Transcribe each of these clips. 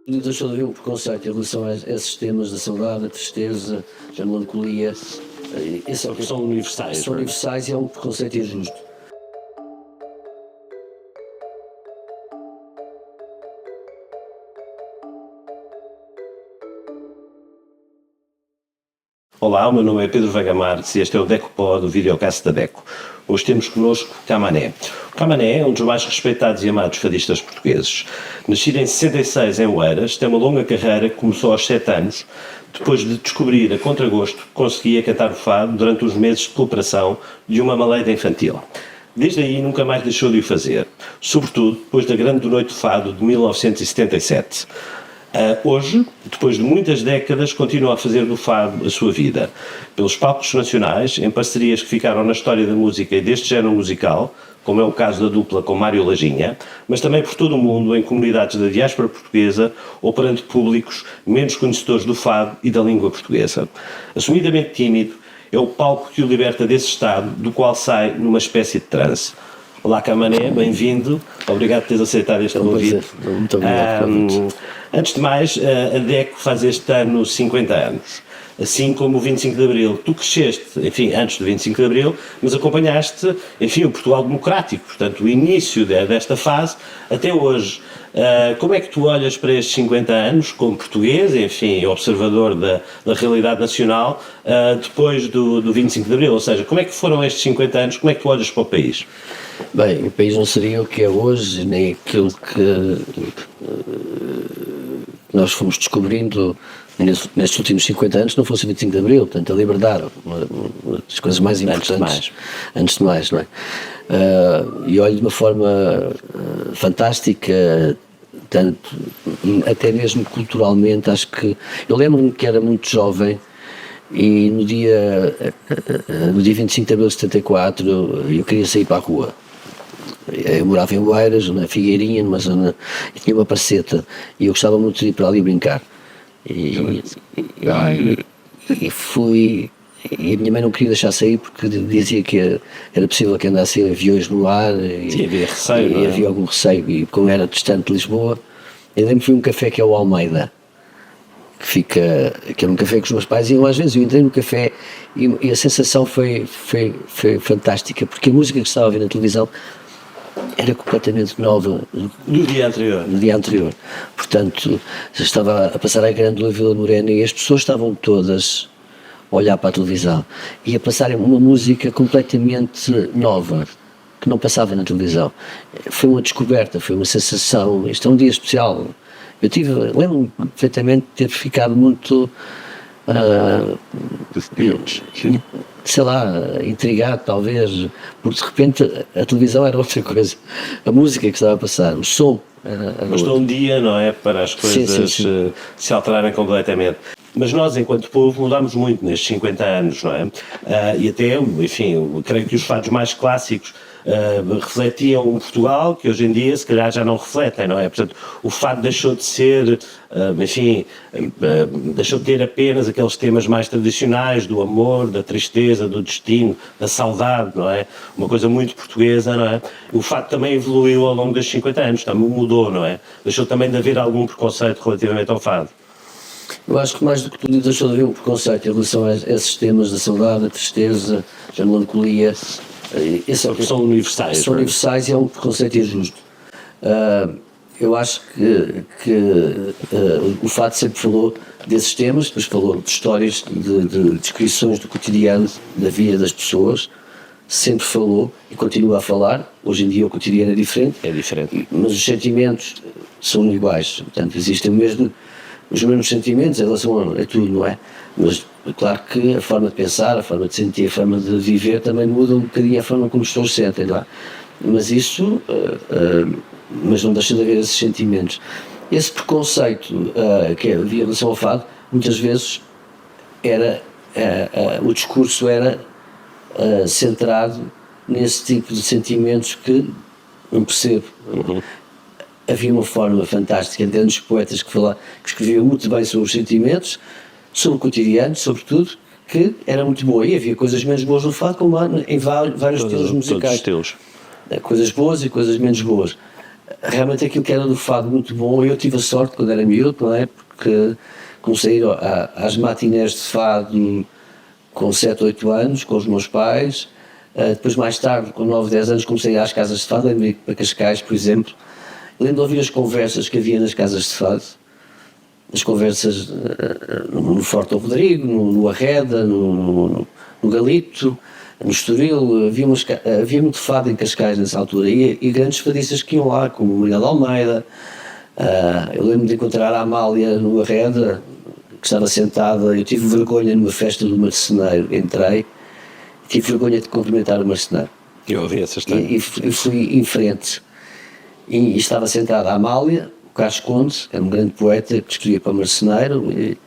Deixou de haver um preconceito em relação a esses temas da saudade, da tristeza, da melancolia. Porque são universais. São universais e é um preconceito injusto. Olá, o meu nome é Pedro Veiga Marques e este é o DecoPod, o videocast da Deco. Hoje temos connosco Camané. O Camané é um dos mais respeitados e amados fadistas portugueses. Nascido em 66 em Oeiras, tem uma longa carreira que começou aos 7 anos. Depois de descobrir a contragosto, conseguia cantar o fado durante os meses de cooperação de uma maleita infantil. Desde aí nunca mais deixou de o fazer, sobretudo depois da Grande Noite do Fado de 1977. Hoje, depois de muitas décadas, continua a fazer do fado a sua vida. Pelos palcos nacionais, em parcerias que ficaram na história da música e deste género musical, como é o caso da dupla com Mário Lajinha, mas também por todo o mundo, em comunidades da diáspora portuguesa ou perante públicos menos conhecedores do fado e da língua portuguesa. Assumidamente tímido, é o palco que o liberta desse estado, do qual sai numa espécie de transe. Olá, Camané, bem-vindo. Obrigado por teres aceitado este convite. Muito obrigado. Antes de mais, a DECO faz este ano 50 anos, assim como o 25 de Abril. Tu cresceste, enfim, antes do 25 de Abril, mas acompanhaste, enfim, o Portugal democrático, portanto, o início desta fase até hoje. Como é que tu olhas para estes 50 anos, como português, enfim, observador da realidade nacional, depois do 25 de Abril? Ou seja, como é que foram estes 50 anos, como é que tu olhas para o país? Bem, o país não seria o que é hoje, nem aquilo que nós fomos descobrindo nestes últimos 50 anos, não fosse o 25 de Abril, portanto, a liberdade, uma das coisas mais importantes, antes de mais, não é? E olho de uma forma fantástica, tanto, até mesmo culturalmente. Acho que, eu lembro-me que era muito jovem e no dia 25 de Abril de 74 eu queria sair para a rua. Eu morava em Oeiras, na Figueirinha, numa zona, e tinha uma parceta, e eu gostava muito de ir para ali brincar. E fui, e a minha mãe não queria deixar sair porque dizia que era possível que andassem aviões no ar. Sim, havia receio, e havia algum receio, e como era distante de Lisboa, eu lembro que fui a um café que é o Almeida, que era um café que os meus pais iam às vezes. Eu entrei no café e a sensação foi fantástica, porque a música que estava a ouvir na televisão era completamente nova do dia anterior. Portanto, estava a passar a Grândola Vila Morena e as pessoas estavam todas a olhar para a televisão e a passarem uma música completamente nova que não passava na televisão. Foi uma descoberta, foi uma sensação. Isto é um dia especial. Lembro-me perfeitamente de ter ficado muito sei lá, intrigado talvez, porque de repente a televisão era outra coisa, a música que estava a passar, o som era Bastou um dia, não é, para as coisas sim. Se alterarem completamente. Mas nós, enquanto povo, mudámos muito nestes 50 anos, não é? E até, enfim, eu creio que os fados mais clássicos refletiam um Portugal que hoje em dia se calhar já não refletem, não é? Portanto, o fado deixou de ser, deixou de ter apenas aqueles temas mais tradicionais do amor, da tristeza, do destino, da saudade, não é? Uma coisa muito portuguesa, não é? O fado também evoluiu ao longo destes 50 anos, também mudou, não é? Deixou também de haver algum preconceito relativamente ao fado. Eu acho que mais do que tudo deixou de haver um preconceito em relação a esses temas da saudade, da tristeza, da melancolia. Porque são universais. São universais e é um preconceito injusto. Eu acho que o fado sempre falou desses temas, depois falou de histórias, de descrições do cotidiano, da vida das pessoas, sempre falou e continua a falar. Hoje em dia o cotidiano é diferente, mas os sentimentos são iguais, portanto existem os mesmos sentimentos em relação a tudo, não é? Mas claro que a forma de pensar, a forma de sentir, a forma de viver também muda um bocadinho a forma como as pessoas sentem, não é? Mas isso, mas não deixa de haver esses sentimentos. Esse preconceito que havia em relação ao fado, muitas vezes o discurso era centrado nesse tipo de sentimentos que não percebo. Havia uma forma fantástica entre os poetas que escreviam muito bem sobre os sentimentos, sobre o cotidiano, sobretudo, que era muito boa. E havia coisas menos boas no fado, como há em vários estilos musicais. Todos os estilos. Coisas boas e coisas menos boas. realmente aquilo que era do fado muito bom. Eu tive a sorte quando era miúdo, não é? Porque comecei a ir às matinés de fado com 7, 8 anos, com os meus pais. Depois, mais tarde, com 9, 10 anos, comecei a ir às casas de fado. Lembro-me para Cascais, por exemplo. Lembro de ouvir as conversas que havia nas casas de fado. As conversas no Forte do Rodrigo, no Arreda, no Galito, no Estoril. Havia muito fado em Cascais nessa altura. E grandes fadistas que iam lá, como o Miguel Almeida. Eu lembro de encontrar a Amália no Arreda, que estava sentada. Eu tive vergonha numa festa do marceneiro. Entrei, tive vergonha de cumprimentar o marceneiro. Eu ouvi essa história. E fui em frente. E estava sentada a Amália, o Carlos Conde, era um grande poeta que escrevia para marceneiro, e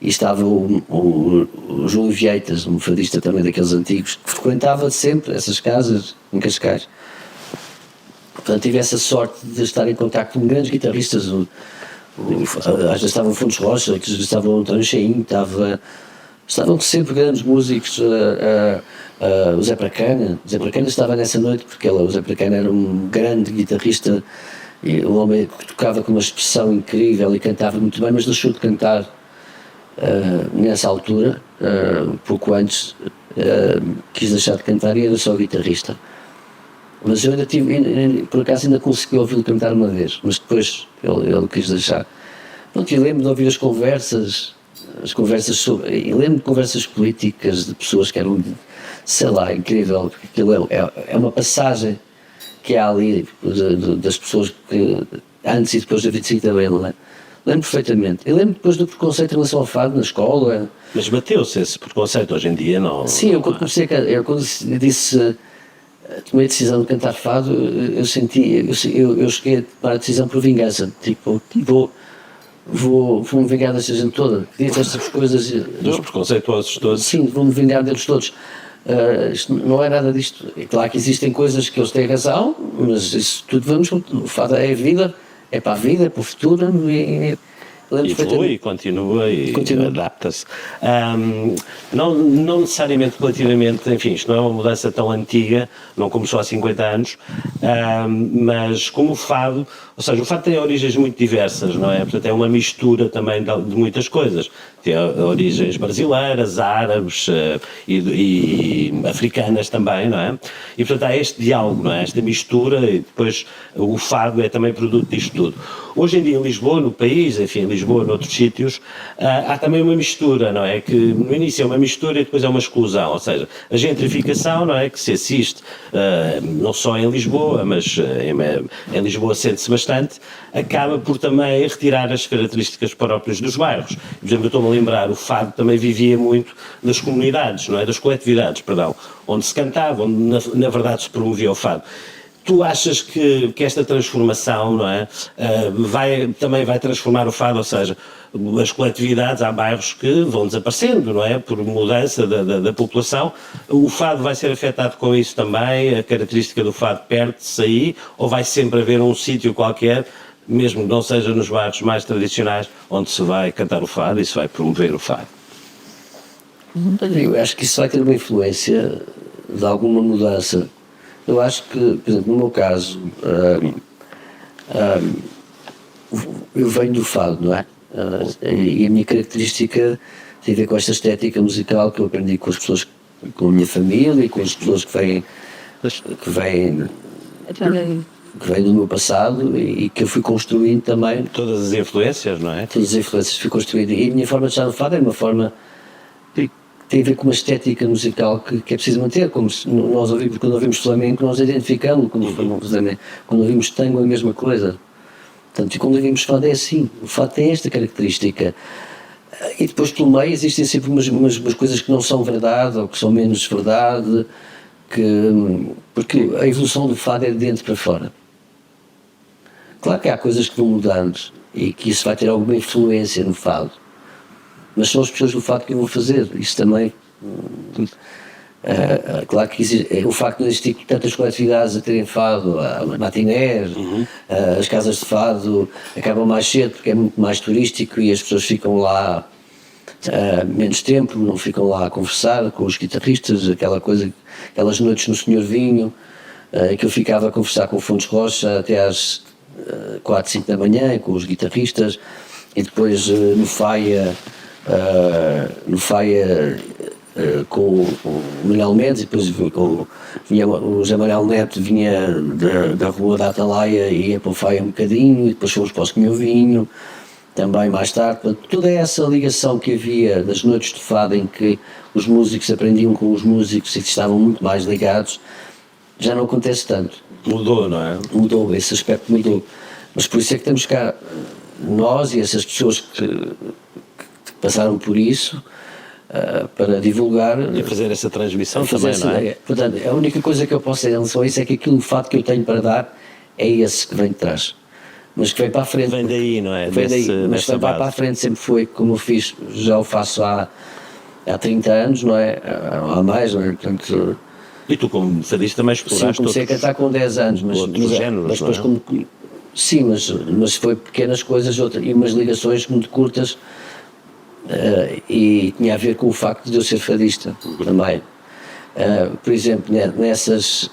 estava o Júlio Vieitas, um fadista também daqueles antigos, que frequentava sempre essas casas em Cascais. Portanto, tive essa sorte de estar em contacto com grandes guitarristas. Às vezes estava o Fontes Rocha, outras vezes estava o António Chaim, estavam sempre grandes músicos. O Zé Pracana estava nessa noite porque o Zé Pracana era um grande guitarrista, e um homem que tocava com uma expressão incrível e cantava muito bem, mas deixou de cantar nessa altura, pouco antes, quis deixar de cantar e era só guitarrista. Mas eu por acaso ainda consegui ouvi-lo cantar uma vez, mas depois ele quis deixar. Pronto, e lembro de ouvir as conversas sobre, e lembro de conversas políticas de pessoas que eram, sei lá, incrível, porque aquilo é uma passagem que há ali das pessoas que antes e depois da 25 de Abril, não é? Lembro perfeitamente. Eu lembro depois do preconceito em relação ao fado na escola. Mas bateu-se esse preconceito hoje em dia, não? Sim, eu quando comecei quando disse, tomei a decisão de cantar fado, eu cheguei a tomar a decisão por vingança, tipo, vou-me vingar desta gente toda, que diz estas coisas. Dos preconceituosos todos. Sim, vou-me vingar deles todos. Isto não é nada disto. É claro que existem coisas que eles têm razão, mas isso tudo o fado é a vida, é para a vida, é para o futuro. E evolui, continua e adapta-se. Não necessariamente relativamente, enfim, isto não é uma mudança tão antiga, não começou há 50 anos, mas como o fado, ou seja, o fado tem origens muito diversas, não é? Portanto, é uma mistura também de muitas coisas. Tem origens brasileiras, árabes e africanas também, não é? E portanto há este diálogo, não é? Esta mistura, e depois o fado é também produto disto tudo. Hoje em dia em Lisboa, no país, enfim, em Lisboa, noutros sítios, há também uma mistura, não é? Que no início é uma mistura e depois é uma exclusão, ou seja, a gentrificação, não é? Que se assiste não só em Lisboa, mas em Lisboa sente-se bastante, acaba por também retirar as características próprias dos bairros. Por exemplo, eu estou-me a lembrar, o fado também vivia muito das comunidades, não é? Das coletividades, perdão, onde se cantava, onde na verdade se promovia o fado. Tu achas que esta transformação, não é, também vai transformar o fado, ou seja, as coletividades, há bairros que vão desaparecendo, não é, por mudança da população, o fado vai ser afetado com isso também, a característica do fado perde-se aí, ou vai sempre haver um sítio qualquer, mesmo que não seja nos bairros mais tradicionais, onde se vai cantar o fado e se vai promover o fado? Eu acho que isso vai ter uma influência de alguma mudança. Eu acho que, por exemplo, no meu caso, eu venho do fado, não é? E a minha característica tem a ver com esta estética musical que eu aprendi com as pessoas, com a minha família e com as pessoas que vêm do meu passado e que eu fui construindo também. Todas as influências, não é? Todas as influências fui construindo. E a minha forma de estar no fado é uma forma que tem a ver com uma estética musical que é preciso manter, como se nós ouvimos, quando ouvimos flamenco, nós identificamos quando ouvimos tango é a mesma coisa. Portanto, quando ouvimos fado é assim, o fado tem esta característica. E depois pelo meio existem sempre umas coisas que não são verdade ou que são menos verdade, porque a evolução do fado é de dentro para fora. Claro que há coisas que vão mudando e que isso vai ter alguma influência no fado, mas são as pessoas do fado que vão fazer isso também. Claro que o facto de não existir tantas coletividades a terem fado, matinés, as casas de fado acabam mais cedo porque é muito mais turístico e as pessoas ficam lá menos tempo, não ficam lá a conversar com os guitarristas, aquelas noites no Senhor Vinho, que eu ficava a conversar com o Fontes Rocha até às 4, 5 da manhã com os guitarristas, e depois no Faia com o Manuel Mendes, e depois vinha o José Manuel Neto, vinha da rua da Atalaia e ia para o Faia um bocadinho, e depois fomos para o Senhor Vinho também mais tarde. Portanto, toda essa ligação que havia das noites de fado em que os músicos aprendiam com os músicos e que estavam muito mais ligados, já não acontece tanto. Mudou, não é? Mudou, esse aspecto mudou. Mas por isso é que temos cá, nós e essas pessoas que passaram por isso, para divulgar E fazer essa transmissão fazer também, não é? Portanto, a única coisa que eu posso dizer em relação a isso é que aquilo, o fato que eu tenho para dar é esse que vem de trás, mas que vem para a frente. Vem daí, não é? Vem daí, mas dessa vem para a frente, sempre foi como eu fiz, já o faço há 30 anos, não é? Há mais, não é? Portanto, E tu, como fadista, também sim, exploraste comecei a cantar com 10 anos, mas géneros, mas depois não é? sim, mas foi pequenas coisas e umas ligações muito curtas, e tinha a ver com o facto de eu ser fadista também. Por exemplo, nessas,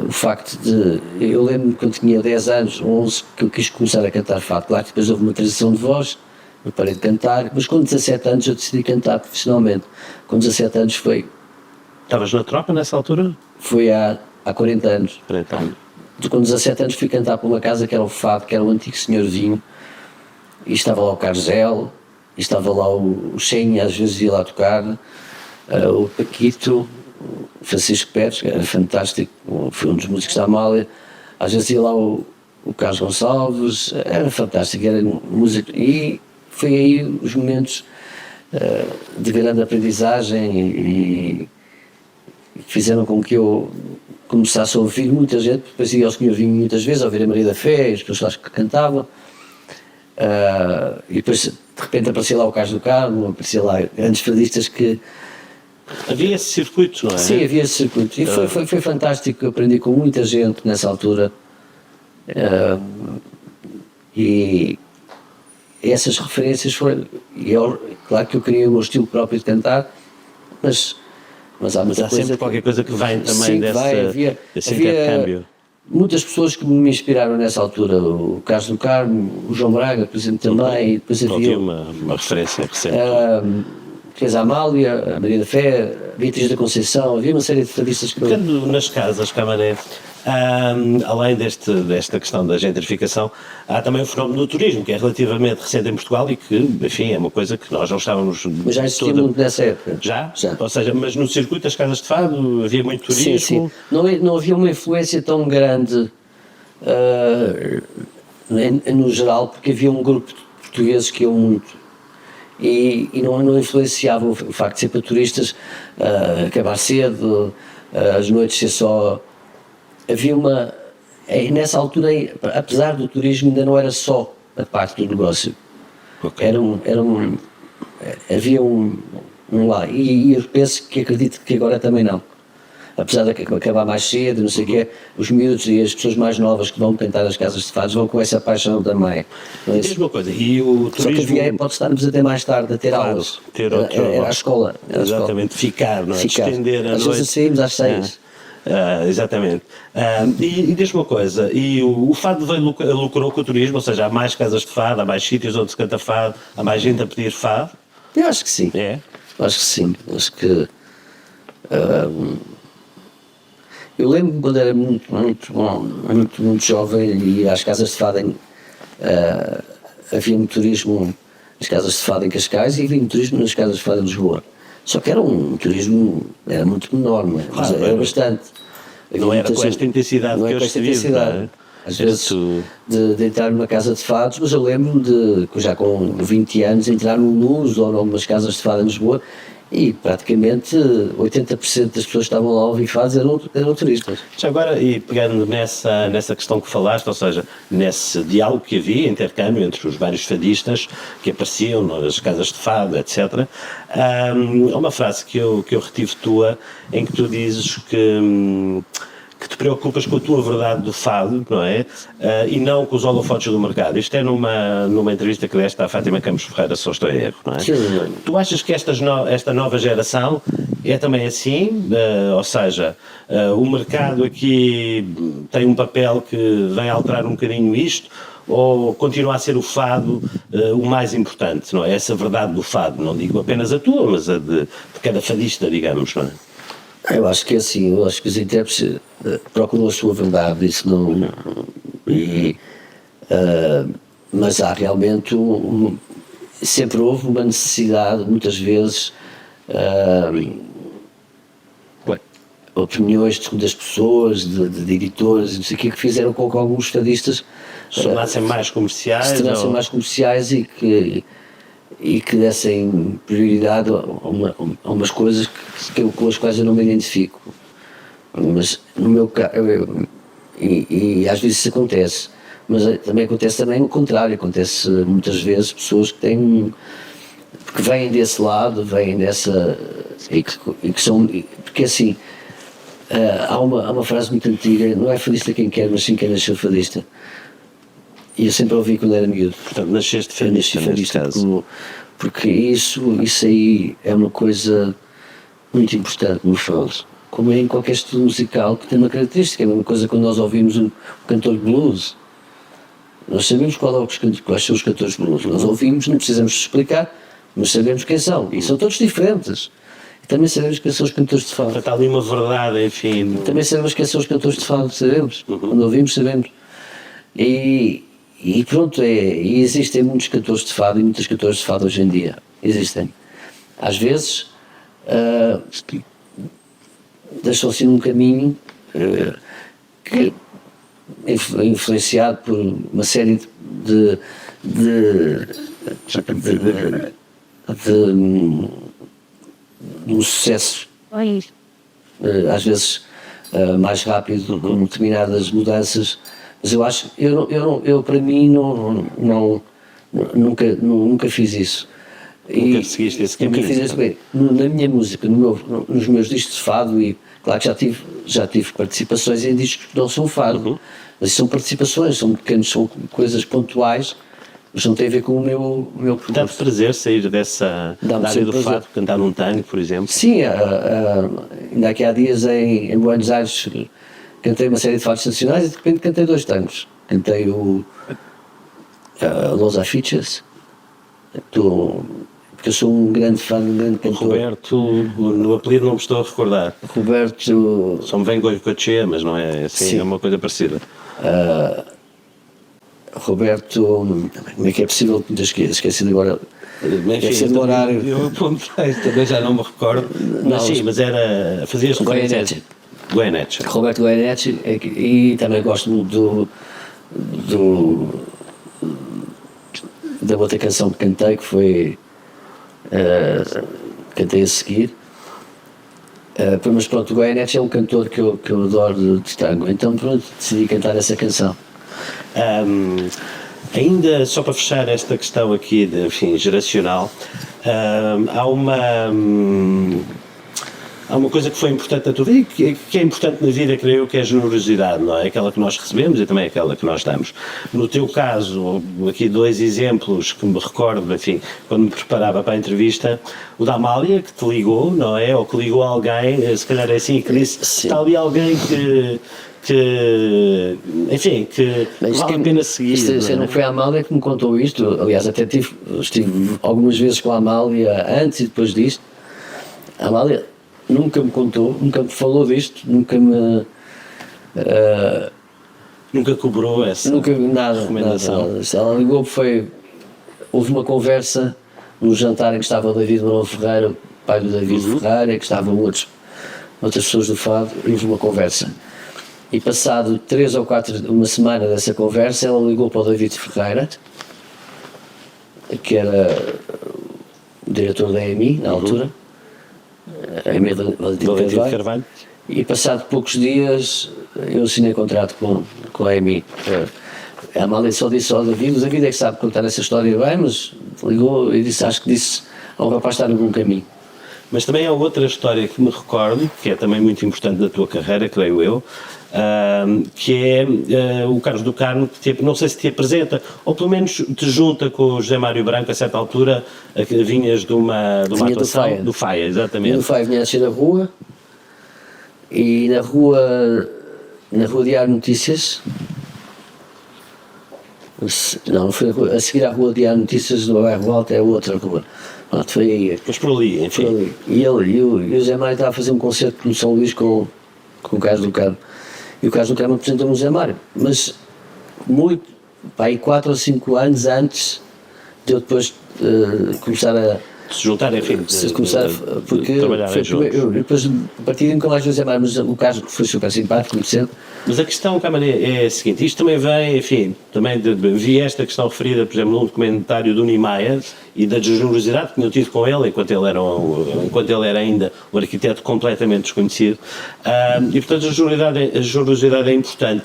o facto de, eu lembro-me quando tinha 10 anos, 11, que eu quis começar a cantar fado. Claro que depois houve uma transição de voz, eu parei de cantar, mas com 17 anos eu decidi cantar profissionalmente. Com 17 anos Estavas na tropa nessa altura? foi há 40 anos. Então, Com 17 anos fui cantar para uma casa que era o Fado, que era o antigo Senhor Vinho, e estava lá o Carlos El, e estava lá o Xenha, às vezes ia lá tocar, o Paquito, o Francisco Pérez, que era fantástico, foi um dos músicos da Amália, às vezes ia lá o Carlos Gonçalves, era fantástico, era músico, e foi aí os momentos de grande aprendizagem e fizeram com que eu começasse a ouvir muita gente, depois ia ao Senhor Vinho muitas vezes, a ouvir a Maria da Fé, as pessoas que cantavam, e depois de repente aparecia lá o Carlos do Carmo, aparecia lá grandes fadistas que... havia esse circuito, não é? Sim, havia esse circuito, e foi fantástico, eu aprendi com muita gente nessa altura, e essas referências foram... claro que eu criei o meu estilo próprio de cantar, mas há muita Há coisa sempre qualquer coisa que vem também sim, desse intercâmbio. Muitas pessoas que me inspiraram nessa altura, o Carlos do Carmo, o João Braga, por exemplo, também, e depois havia uma referência recente. fez a Amália, a Maria da Fé, a Beatriz da Conceição, havia uma série de fadistas que... Ficando nas casas, Camané, além desta questão da gentrificação, há também o fenómeno do turismo, que é relativamente recente em Portugal e que, enfim, é uma coisa que nós não estávamos... Mas já existia muito nessa época. Já? Já. Ou seja, mas no circuito das casas de fado havia muito turismo? Sim. Não havia uma influência tão grande no geral, porque havia um grupo de portugueses que iam muito. E não influenciava o facto de ser para turistas, acabar cedo, as noites ser só... Havia uma... nessa altura, apesar do turismo, ainda não era só a parte do negócio. Okay. Havia um lá. E eu penso que acredito que agora também não. Apesar de acabar mais cedo, não sei o quê, os miúdos e as pessoas mais novas que vão cantar as casas de fados vão com essa paixão também. Diz uma coisa, e o turismo... Só que havia a hipótese de estarmos até mais tarde a ter aulas. Era a escola. Exatamente, ficar, não é? Estender a às noite. vezes saímos às 6. Exatamente. E diz-me uma coisa, e o fado lucrou com o turismo, ou seja, há mais casas de fado, há mais sítios onde se canta fado, há mais gente a pedir fado? Eu acho que sim. É? Acho que sim. Acho que... eu lembro-me quando era muito jovem e ia às casas de fado havia muito turismo nas casas de fado em Cascais e havia muito turismo nas casas de fado em Lisboa. Só que era um turismo, era muito menor, não é? Mas era bastante. Não era com esta intensidade que hoje se vive, não é? Às vezes de entrar numa casa de fados, mas eu lembro-me de, já com 20 anos, entrar num Luz ou em algumas casas de fado em Lisboa e praticamente 80% das pessoas que estavam lá a ouvir fados eram turistas. Já agora, e pegando nessa questão que falaste, ou seja, nesse diálogo que havia, intercâmbio entre os vários fadistas que apareciam nas casas de fado, etc., há uma frase que eu retive tua, em que tu dizes que te preocupas com a tua verdade do fado, não é? E não com os holofotes do mercado. Isto é numa entrevista que deste à Fátima Campos Ferreira, se eu estou em erro, não é? Sim. Tu achas que esta nova geração É também assim, ou seja, o mercado aqui tem um papel que vem alterar um bocadinho isto, ou continua a ser o fado o mais importante, não é? Essa verdade do fado, não digo apenas a tua, mas a de cada fadista, digamos, não é? Eu acho que é assim, eu acho que os intérpretes procuram a sua verdade, isso não. E, mas há realmente sempre houve uma necessidade, muitas vezes, opiniões das pessoas, de editores, não sei o que fizeram com que alguns fadistas Se tornassem mais comerciais? se tornassem mais comerciais e que dessem prioridade a umas coisas com as quais eu não me identifico. Mas no meu caso, e às vezes isso acontece, mas também acontece o contrário, acontece muitas vezes pessoas que vêm desse lado, vêm dessa, e que são, porque assim, há uma frase muito antiga, não é fadista quem quer, mas sim quem nasceu fadista. E eu sempre ouvi quando era miúdo. Portanto, nasceste fadista, neste caso. Porque isso aí é uma coisa muito importante nos shows, como é em qualquer estudo musical que tem uma característica. É a mesma coisa quando nós ouvimos um cantor de blues. Nós sabemos quais são os cantores de blues. Nós ouvimos, não precisamos explicar, mas sabemos quem são. E são todos diferentes. E também sabemos quem são os cantores de fado. Portanto, há ali uma verdade, enfim. Também sabemos quem são os cantores de fado, sabemos. Quando ouvimos, sabemos. E pronto, e existem muitos cantores de fado e muitas cantoras de fado hoje em dia. Existem. Às vezes, deixam-se num caminho que influenciado por uma série de um sucesso às vezes mais rápido, com determinadas mudanças, mas eu acho, eu para mim nunca fiz isso. Nunca seguiste esse caminho? Nunca fiz isso bem. Na minha música, nos meus discos de fado, e claro que já tive participações em discos que não são fado, mas são participações, são coisas pontuais, mas não tem a ver com o meu percurso. Dá-te prazer sair dessa área do fado, cantar num tango, por exemplo? Sim, ainda aqui há dias em Buenos Aires cantei uma série de fados nacionais e de repente cantei 2 tangos. Cantei o Los Afiches, porque eu sou um grande fã, um grande cantor. Roberto, no apelido não me estou a recordar. Roberto... Só me vem Goicoechea, mas não é assim, Sim. É uma coisa parecida. Roberto, como é que é possível ter esquecido agora? Enfim, do horário. Eu apontei, também já não me recordo. Mas sim, mas fazias referência. Goyeneche. Roberto Goyeneche, e também gosto muito da outra canção que cantei, que foi cantei a seguir, mas pronto, o Goyeneche é um cantor que eu adoro de tango, então pronto, decidi cantar essa canção. Ainda só para fechar esta questão aqui de, enfim, geracional, há uma coisa que foi importante na tua vida e que é importante na vida, creio eu, que é a generosidade, não é? Aquela que nós recebemos e também aquela que nós damos. No teu caso, aqui 2 exemplos que me recordo, enfim, quando me preparava para a entrevista, o da Amália, que te ligou, não é? Ou que ligou a alguém, se calhar é assim, que disse, está ali alguém que enfim, que vale a pena seguir. Isto não foi a Amália que me contou isto, aliás, até estive algumas vezes com a Amália antes e depois disto. A Amália nunca me contou, nunca me falou disto, nunca me... nunca cobrou essa recomendação. Nada. Ela ligou, houve uma conversa no jantar em que estava o David Manuel Ferreira, pai do David Ferreira, que estavam outras pessoas do fado, e houve uma conversa. E passado 3 ou 4, uma semana dessa conversa, ela ligou para o David Ferreira, que era o diretor da EMI, na altura, a EMI Valentim Carvalho, e passado poucos dias eu assinei contrato com a EMI. A Amália só disse ao David, o David é que sabe contar essa história bem, mas ligou e disse, acho que disse ao rapaz estar no bom caminho. Mas também há outra história que me recordo, que é também muito importante na tua carreira, creio eu, que é o Carlos do Carmo, que não sei se te apresenta, ou pelo menos te junta com o José Mário Branco a certa altura, que vinhas de uma atuação do Faia, exatamente. Do Faia vinha assim na rua, e na rua Diário Notícias, não foi a seguir à rua Diário Notícias no bairro Alto, é outra rua. Pronto, foi aí. Mas por ali, enfim. Por ali. E o José Mário estava a fazer um concerto no São Luís com o Carlos do Carmo. E o Carlos do Carmo apresentou-me o José Mário. Mas muito, aí 4 ou 5 anos antes de eu depois começar a se juntar, enfim, porque trabalhar juntos. Eu depois, a partir de nunca mais José Mário, mas o Carlos foi super simpático, muito cedo. Mas a questão, Camané, é a seguinte, isto também vem, enfim, também vi esta questão referida, por exemplo, num documentário do Niemeyer e da desgenerosidade que tinham tido com ele, enquanto ele era ainda um arquiteto completamente desconhecido, e portanto a generosidade é importante.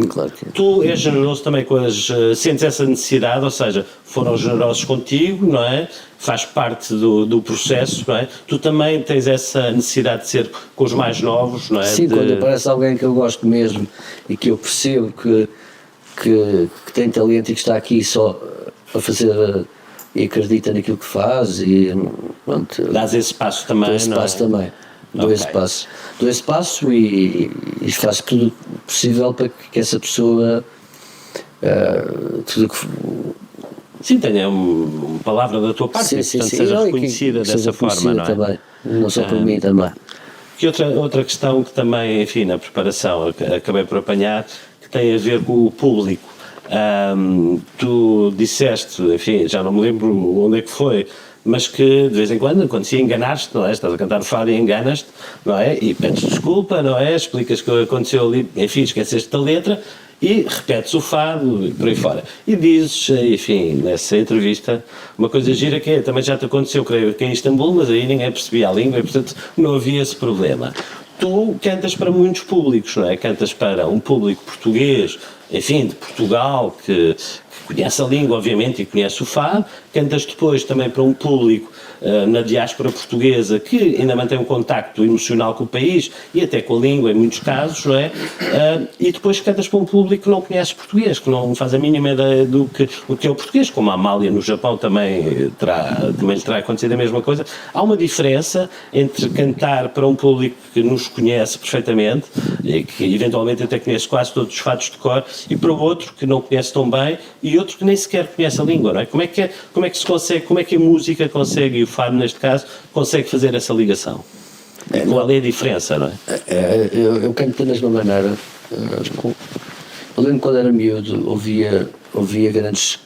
Claro que é. Tu és generoso também sentes essa necessidade, ou seja, foram generosos contigo, não é? Faz parte do processo, não é? Tu também tens essa necessidade de ser com os mais novos, não é? Sim, quando aparece alguém que eu gosto mesmo e que eu percebo que tem talento e que está aqui só a fazer e acredita naquilo que faz e pronto. Dás esse passo também, dou esse passo também. Dou esse passo e faço tudo possível para que essa pessoa tudo que sim, tenha uma palavra da tua parte, e portanto seja reconhecida dessa forma, não é? Também. Não só por mim também. Que outra questão que também, enfim, na preparação acabei por apanhar, que tem a ver com o público. Tu disseste, enfim, já não me lembro onde é que foi, mas que de vez em quando se enganaste, não é? Estás a cantar fado e enganas-te, não é? E pedes desculpa, não é? Explicas o que aconteceu ali, enfim, esqueceste da letra e repetes o fado e por aí fora. E dizes, enfim, nessa entrevista, uma coisa gira que também já te aconteceu, creio que em Istambul, mas aí ninguém percebia a língua e portanto não havia esse problema. Tu cantas para muitos públicos, não é? Cantas para um público português, enfim, de Portugal, que conhece a língua, obviamente, e conhece o fado. Cantas depois também para um público na diáspora portuguesa que ainda mantém um contacto emocional com o país e até com a língua, em muitos casos, não é? E depois cantas para um público que não conhece português, que não faz a mínima ideia do que é o português, como a Amália no Japão também terá acontecido a mesma coisa. Há uma diferença entre cantar para um público que nos conhece perfeitamente, e que eventualmente até conhece quase todos os fados de cor, e para o outro que não conhece tão bem e outro que nem sequer conhece a língua, não é? Como é que se consegue, como é que a música consegue, e o fado neste caso, consegue fazer essa ligação? Qual é a diferença, não é? Eu canto da mesma maneira. Eu lembro quando era miúdo, ouvia grandes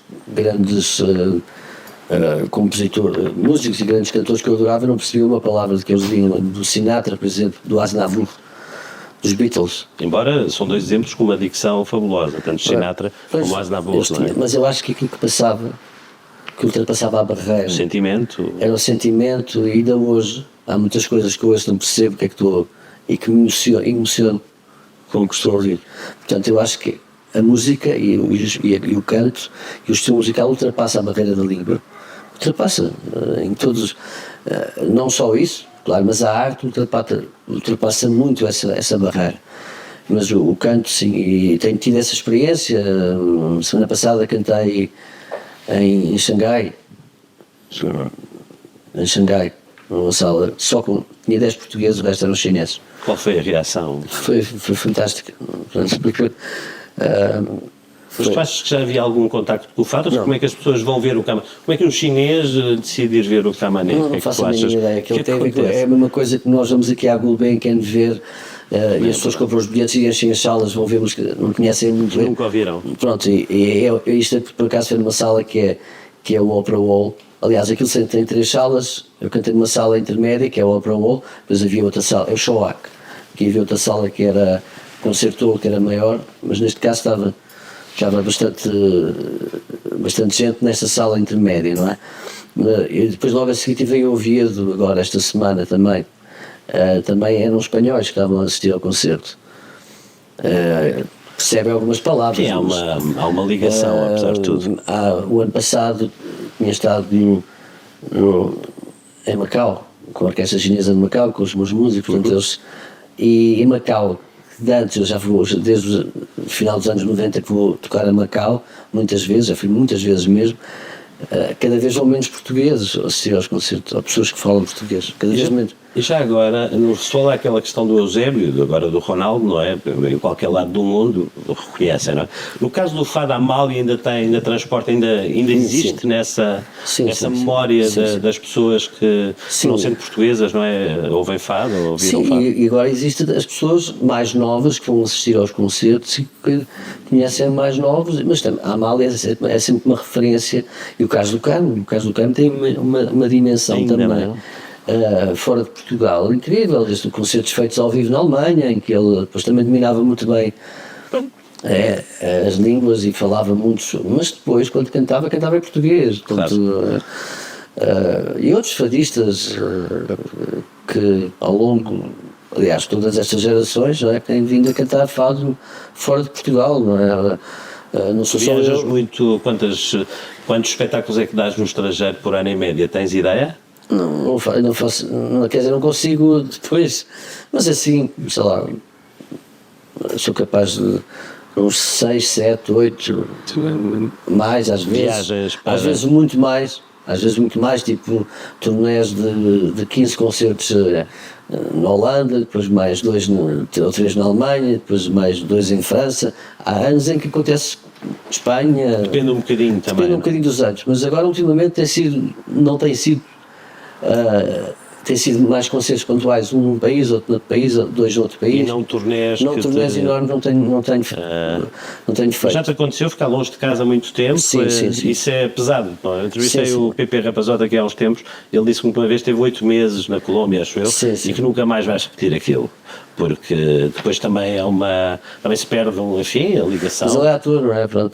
compositores, músicos e grandes cantores que eu adorava e não percebia uma palavra do que eles diziam, do Sinatra, por exemplo, do Aznavour, dos Beatles. Embora são dois exemplos com uma dicção fabulosa, tanto Sinatra como Aznavour, não é? Mas eu acho que aquilo que passava, que ultrapassava a barreira, o sentimento, era o sentimento, e ainda hoje há muitas coisas que eu hoje não percebo o que é que estou e que me emociono com o que estou a ouvir. Portanto, eu acho que a música e o canto e o estilo musical ultrapassa a barreira da língua, ultrapassa em todos, não só isso, claro, mas a arte ultrapassa muito essa barreira. Mas o canto, sim, e tenho tido essa experiência. Semana passada cantei em Xangai, numa sala, tinha 10 portugueses, o resto eram chineses. Qual foi a reação? Foi fantástica. Mas tu achas que já havia algum contacto com o fado? Como é que as pessoas vão ver o Camané? Como é que um chinês decide ir ver o Camané? Não faço a mínima ideia. É a mesma coisa que nós vamos aqui à Gulbenkian ver, e as pessoas compram os bilhetes e enchem as salas, vão ver música, não conhecem muito bem. Nunca ouviram. Pronto, isto é por acaso foi numa sala que é o Opera Hall. Aliás, aquilo tem 3 salas. Eu cantei numa sala intermédia, que é o Opera Hall, depois havia outra sala, é o Shoak, que havia outra sala que era concerto hall, que era maior, mas neste caso estava bastante gente nesta sala intermédia, não é? E depois logo a seguir tive em Oviedo, agora esta semana também. Também eram espanhóis que estavam a assistir ao concerto. Percebem algumas palavras. Sim, há uma ligação, apesar de tudo. O ano passado tinha estado em Macau, com a Orquestra Chinesa de Macau, com os meus músicos, portanto, eles, e em Macau, de antes, eu já vou, desde o final dos anos 90 que vou tocar a Macau, muitas vezes, já fui muitas vezes mesmo, cada vez há menos portugueses a assistir aos concertos, há pessoas que falam português, cada vez menos. E já agora, no festival há aquela questão do Eusébio, agora do Ronaldo, não é? Em qualquer lado do mundo o reconhecem, não é? No caso do Fado Amália ainda transporta, ainda existe nessa memória das pessoas que não sendo portuguesas, não é? Ouvem fado ou ouviram fado. E agora existem as pessoas mais novas que vão assistir aos concertos e que conhecem mais novos, mas também, a Amália é sempre uma referência, e o caso do Carmo tem uma dimensão ainda também. Fora de Portugal, incrível, desde concertos feitos ao vivo na Alemanha, em que ele depois também dominava muito bem as línguas e falava muito, mas depois quando cantava em português. Portanto, e outros fadistas que ao longo, aliás, todas estas gerações, não é, têm vindo a cantar fado fora de Portugal, não é? Não sou só Viajas eu. muito, quantos espetáculos é que dás no estrangeiro por ano em média? Tens ideia? Não faço, quer dizer, não consigo depois, mas assim, sei lá, sou capaz de uns 6, 7, 8, mais às vezes, Viagens às vezes muito mais, tipo turnés de 15 concertos na Holanda, depois mais 2 ou 3 na Alemanha, depois mais 2 em França. Há anos em que acontece Espanha, Depende um bocadinho também. depende um bocadinho dos anos, mas agora ultimamente não tem sido. Tem sido mais concertos pontuais, um num país, outro no país, 2 no outro país. E não turnés. Enormes, não tenho feito. Já te aconteceu ficar longe de casa há muito tempo? Sim. Isso é pesado. Não é? Eu entrevistei Sim. o PP Rapazota aqui há uns tempos, ele disse que uma vez teve 8 meses na Colômbia, acho eu, Sim. e que nunca mais vais repetir aquilo. Porque depois também também se perde, enfim, a ligação. Mas ele é ator, não é? Pronto,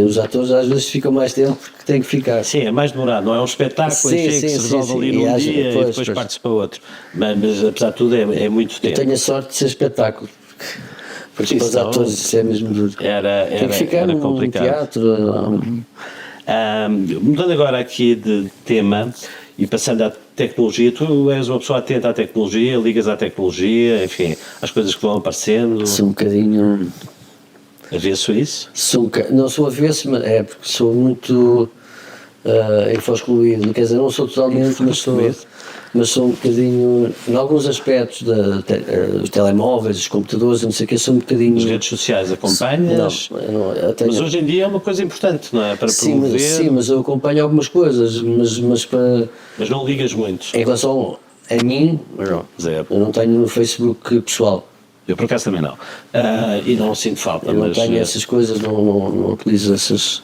os atores às vezes ficam mais tempo porque têm que ficar. Sim, é mais demorado, não é um espetáculo enfim, que se resolve ali num dia e depois parte-se para outro. Mas apesar de tudo é muito tempo. Eu tenho a sorte de ser espetáculo. Porque para os atores isso é mesmo duro. Tem que ficar num complicado. teatro. Mudando agora aqui de tema e passando à tecnologia, tu és uma pessoa atenta à tecnologia, ligas à tecnologia, enfim, às coisas que vão aparecendo. Sou um bocadinho. Avesso a isso? Não sou avesso, mas é porque sou muito excluído. Quer dizer, não sou totalmente, mas sou um bocadinho, em alguns aspectos, os telemóveis, os computadores, não sei o que, sou um bocadinho. As redes sociais acompanhas? Não, eu tenho. Mas hoje em dia é uma coisa importante, não é? Para promover. Sim, mas eu acompanho algumas coisas, Mas não ligas muito. em relação a mim, Zero. eu não tenho no Facebook pessoal. Eu por acaso também não. E não sinto falta. Eu não mas, tenho essas coisas, não utilizo essas.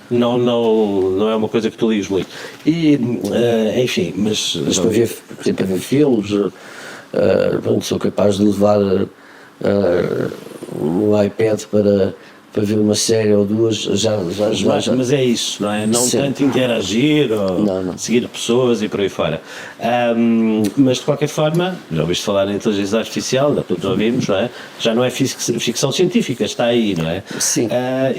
Não é uma coisa que tu ligas muito. E, enfim, mas Para ver, por exemplo, para ver filmes, pronto, sou capaz de levar um iPad para ver uma série ou duas, mas é isso, não é? Não Sim. tanto interagir ou Não. seguir pessoas e por aí fora. Mas de qualquer forma, já ouviste falar em inteligência artificial, já todos ouvimos, não é? Já não é ficção científica, está aí, não é? Sim.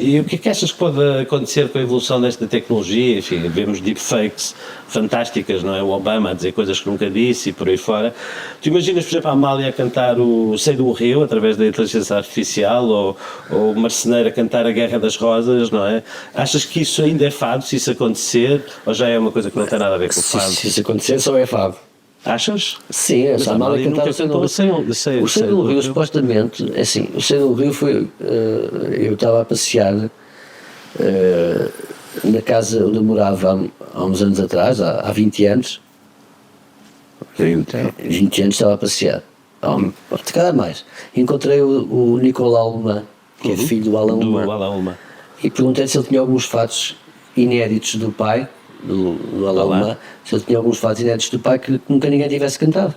E o que é que achas que pode acontecer com a evolução desta tecnologia? Enfim, vemos deepfakes fantásticas, não é? O Obama a dizer coisas que nunca disse e por aí fora. Tu imaginas, por exemplo, a Amália a cantar o Sei de um Rio através da inteligência artificial ou o Marceneiro a cantar a Guerra das Rosas, não é? Achas que isso ainda é fado, se isso acontecer, ou já é uma coisa que não tem nada a ver com o fado? Se isso acontecer, só é fado. Achas? Sim, essa Amália cantar o Sei do Rio, supostamente, é assim, o Sei do Rio foi, eu estava a passear na casa onde eu morava há uns anos atrás, há 20 anos, 20 anos estava a passear, se calhar mais, encontrei o Nicolau Lema, que é filho do Alain Lema, e perguntei se ele tinha alguns fatos inéditos do pai, do Alain Lema, se ele tinha alguns fatos inéditos do pai que nunca ninguém tivesse cantado.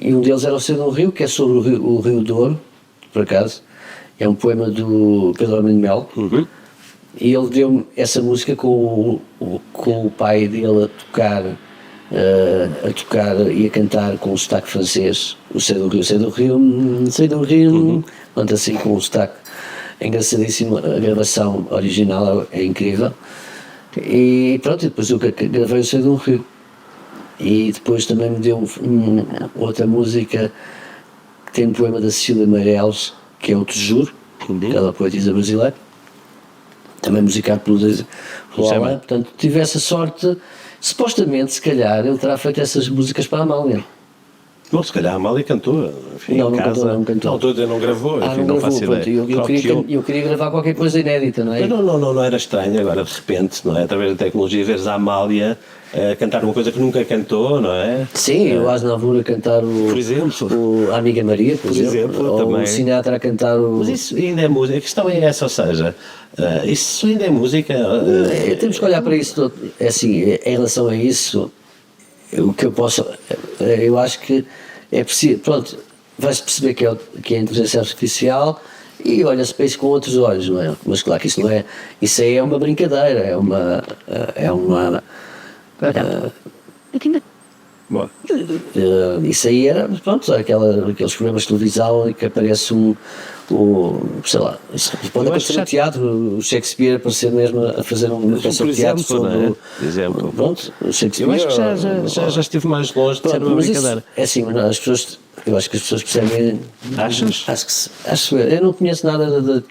E um deles era o Sei do Rio, que é sobre o Rio Douro, por acaso, é um poema do Pedro Armindo Melo, e ele deu-me essa música com o pai dele a tocar e a cantar com o sotaque francês, o Sei do Rio, portanto assim com o sotaque engraçadíssimo, a gravação original é incrível, e pronto, e depois eu gravei o Sei do Rio. E depois também me deu outra música que tem um poema da Cecília Meirelles, que é o Te Juro, aquela poetisa brasileira, também musicado pelo Alain. Portanto, tive essa sorte. Supostamente, se calhar, ele terá feito essas músicas para a Amália. Bom, se calhar a Amália cantou, enfim, Não, em não casa. cantou, não cantou. Não, estou a dizer, não gravou, enfim, não gravou, faço pronto. ideia. Eu queria gravar qualquer coisa inédita, não é? Não era estranho agora, de repente, não é? Através da tecnologia, veres a Amália cantar uma coisa que nunca cantou, não é? Sim, o Aznavour a cantar Por exemplo. a Amiga Maria, por exemplo, ou também. o Sinatra a cantar o... Mas isso ainda é música, a questão é essa, ou seja, isso ainda é música. Temos que olhar para isso, é assim, em relação a isso, o que eu posso... Eu acho que é preciso, pronto, vai-se perceber que é a inteligência artificial e olha-se para isso com outros olhos, não é? Mas claro que isso não é... Isso aí é uma brincadeira, é uma isso aí era, pronto, aqueles programas de televisão em que aparece sei lá, isso pode acontecer no teatro, o Shakespeare aparecer mesmo a fazer uma peça de teatro sobre exemplo. Pronto, o Shakespeare. Eu acho que já estive mais longe de ser uma brincadeira. É assim, mas as pessoas, eu acho que as pessoas percebem. Achas? Acho eu não conheço nada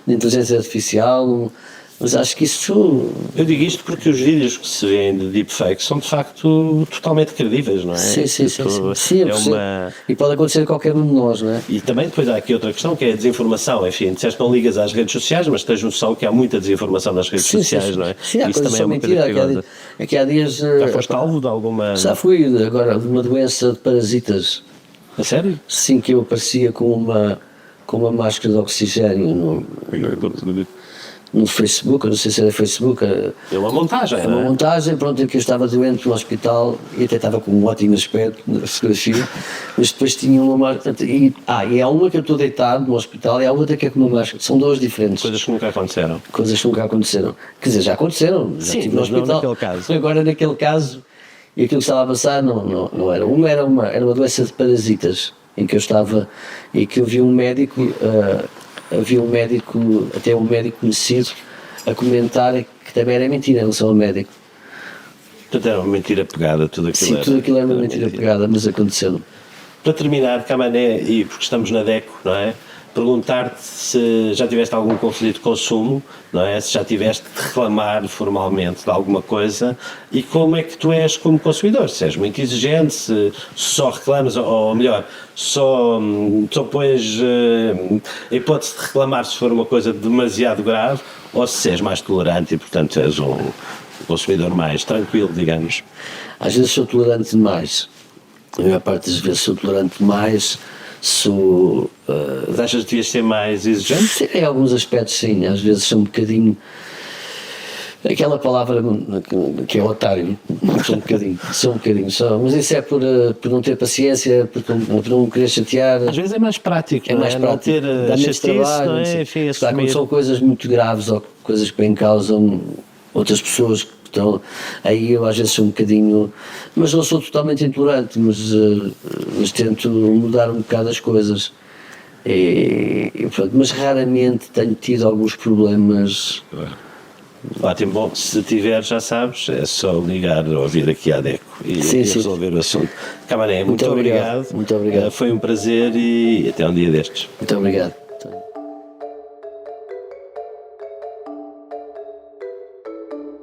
de inteligência artificial, mas acho que isso... Eu digo isto porque os vídeos que se vêem de deepfake são de facto totalmente credíveis, não é? Sim. É uma... E pode acontecer a qualquer um de nós, não é? E também depois há aqui outra questão que é a desinformação. Enfim, disseste não ligas às redes sociais, mas tens noção que há muita desinformação nas redes sociais, não é? Sim, há isso coisas também é uma mentira. coisa perigosa. É que há dias... Já foste alvo de alguma... Já fui agora de uma doença de parasitas. A sério? Sim, que eu aparecia com uma máscara de oxigênio no Facebook, eu não sei se era Facebook. É uma montagem, é uma montagem, pronto, em que eu estava doente no hospital e até estava com um ótimo aspecto na fotografia, mas depois tinha uma máscara. E há uma que eu estou deitado no hospital e há outra que é com uma máscara. São duas diferentes. Coisas que nunca aconteceram. Coisas que nunca aconteceram. Quer dizer, já aconteceram. Já estive no hospital. Não naquele caso. Agora, naquele caso, e aquilo que estava a passar não era. Era uma doença de parasitas, em que eu estava e que eu vi um médico. Havia um médico, até um médico conhecido, a comentar que também era mentira em relação ao médico. Portanto, era uma mentira pegada, tudo aquilo. Sim, tudo aquilo era uma mentira pegada, mas aconteceu. Para terminar, Camané, e porque estamos na DECO, não é? Perguntar-te se já tiveste algum conflito de consumo, não é? Se já tiveste de reclamar formalmente de alguma coisa e como é que tu és como consumidor, se és muito exigente, se só reclamas, ou melhor, só pões a hipótese de reclamar se for uma coisa demasiado grave, ou se és mais tolerante e portanto és um consumidor mais tranquilo, digamos. Às vezes sou tolerante demais, a maior parte das vezes sou tolerante demais. Sou. Achas que devias ser mais exigente? Sim, em alguns aspectos, sim. Às vezes sou um bocadinho. Aquela palavra que é otário, sou um bocadinho só. Mas isso é por não ter paciência, por não querer chatear. Às vezes é mais prático, é mais prático. Não ter dá menos trabalho, não é? Enfim, claro, quando são coisas muito graves ou coisas que bem causam outras pessoas. Então, aí eu às vezes sou um bocadinho, mas não sou totalmente intolerante, mas tento mudar um bocado as coisas. Mas raramente tenho tido alguns problemas. Ótimo, bom, se tiver, já sabes, é só ligar ou vir aqui à DECO e resolver o assunto. Camané, muito obrigado. Muito obrigado. Foi um prazer e até um dia destes. Muito obrigado.